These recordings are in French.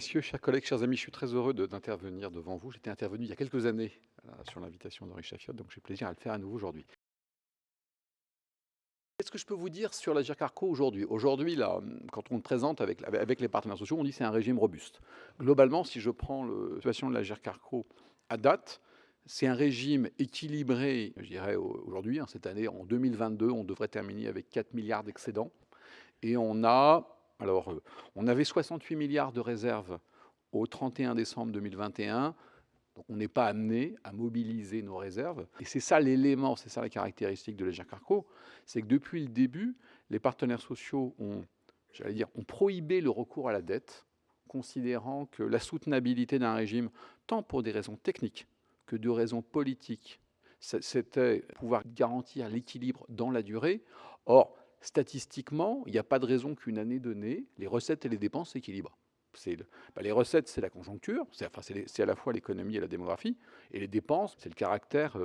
messieurs, chers collègues, chers amis, je suis très heureux d'intervenir devant vous. J'étais intervenu il y a quelques années sur l'invitation d'Henri Chaffiot, donc j'ai plaisir à le faire à nouveau aujourd'hui. Qu'est-ce que je peux vous dire sur l'Agirc Arrco aujourd'hui? Aujourd'hui, là, quand on le présente avec les partenaires sociaux, on dit que c'est un régime robuste. Globalement, si je prends la situation de l'Agirc Arrco à date, c'est un régime équilibré, je dirais, aujourd'hui. Cette année, en 2022, on devrait terminer avec 4 milliards d'excédents. Et on avait 68 milliards de réserves au 31 décembre 2021. Donc on n'est pas amené à mobiliser nos réserves. Et c'est ça l'élément, c'est ça la caractéristique de l'Agirc Arrco, c'est que depuis le début, les partenaires sociaux ont prohibé le recours à la dette, considérant que la soutenabilité d'un régime, tant pour des raisons techniques que de raisons politiques, c'était pouvoir garantir l'équilibre dans la durée. Or, statistiquement, il n'y a pas de raison qu'une année donnée, les recettes et les dépenses s'équilibrent. Les recettes, c'est la conjoncture, c'est à la fois l'économie et la démographie, et les dépenses, c'est le caractère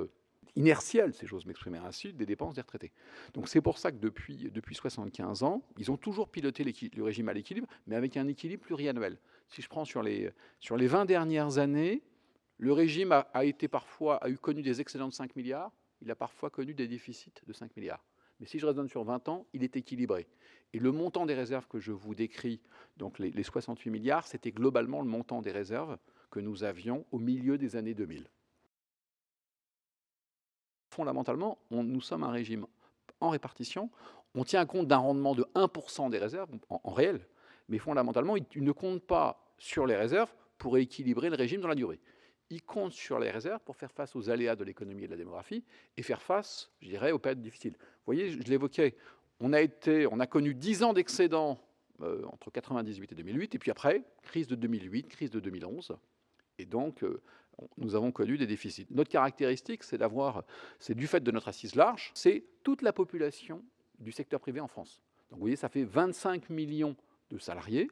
inertiel, si j'ose m'exprimer ainsi, des dépenses des retraités. Donc c'est pour ça que depuis 75 ans, ils ont toujours piloté le régime à l'équilibre, mais avec un équilibre pluriannuel. Si je prends sur les 20 dernières années, le régime a connu des excédents de 5 milliards, il a parfois connu des déficits de 5 milliards. Mais si je raisonne sur 20 ans, il est équilibré. Et le montant des réserves que je vous décris, donc les 68 milliards, c'était globalement le montant des réserves que nous avions au milieu des années 2000. Fondamentalement, nous sommes un régime en répartition. On tient compte d'un rendement de 1% des réserves en réel, mais fondamentalement, il ne compte pas sur les réserves pour équilibrer le régime dans la durée. Il compte sur les réserves pour faire face aux aléas de l'économie et de la démographie et faire face, je dirais, aux périodes difficiles. Vous voyez, je l'évoquais, on a connu 10 ans d'excédents entre 1998 et 2008, et puis après, crise de 2008, crise de 2011, et donc nous avons connu des déficits. Notre caractéristique, c'est du fait de notre assise large, c'est toute la population du secteur privé en France. Donc vous voyez, ça fait 25 millions de salariés.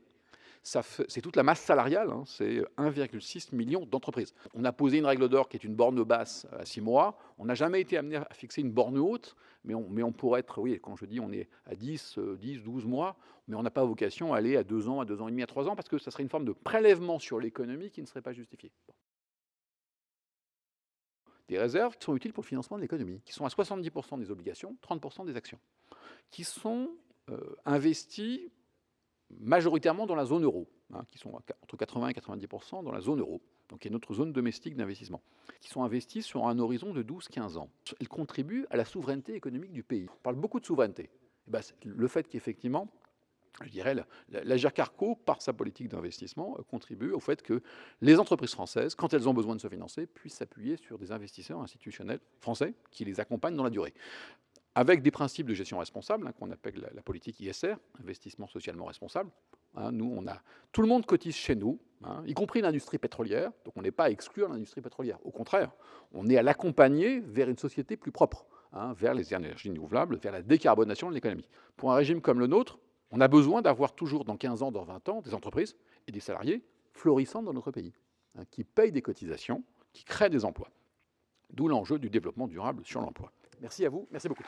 C'est toute la masse salariale, c'est 1,6 million d'entreprises. On a posé une règle d'or qui est une borne basse à 6 mois. On n'a jamais été amené à fixer une borne haute, mais on pourrait être, oui, quand je dis on est à 10, 12 mois, mais on n'a pas vocation à aller à 2 ans, à 2 ans et demi, à 3 ans, parce que ça serait une forme de prélèvement sur l'économie qui ne serait pas justifiée. Des réserves qui sont utiles pour le financement de l'économie, qui sont à 70% des obligations, 30% des actions, qui sont investies majoritairement dans la zone euro, qui sont entre 80 et 90% dans la zone euro, donc qui est notre zone domestique d'investissement, qui sont investis sur un horizon de 12-15 ans. Elles contribuent à la souveraineté économique du pays. On parle beaucoup de souveraineté. Le fait qu'effectivement, je dirais, l'Agirc Arrco, par sa politique d'investissement, contribue au fait que les entreprises françaises, quand elles ont besoin de se financer, puissent s'appuyer sur des investisseurs institutionnels français qui les accompagnent dans la durée, avec des principes de gestion responsable, qu'on appelle la politique ISR, investissement socialement responsable. Tout le monde cotise chez nous, y compris l'industrie pétrolière, donc on n'est pas à exclure l'industrie pétrolière. Au contraire, on est à l'accompagner vers une société plus propre, vers les énergies renouvelables, vers la décarbonation de l'économie. Pour un régime comme le nôtre, on a besoin d'avoir toujours, dans 15 ans, dans 20 ans, des entreprises et des salariés florissants dans notre pays, qui payent des cotisations, qui créent des emplois. D'où l'enjeu du développement durable sur l'emploi. Merci à vous, merci beaucoup.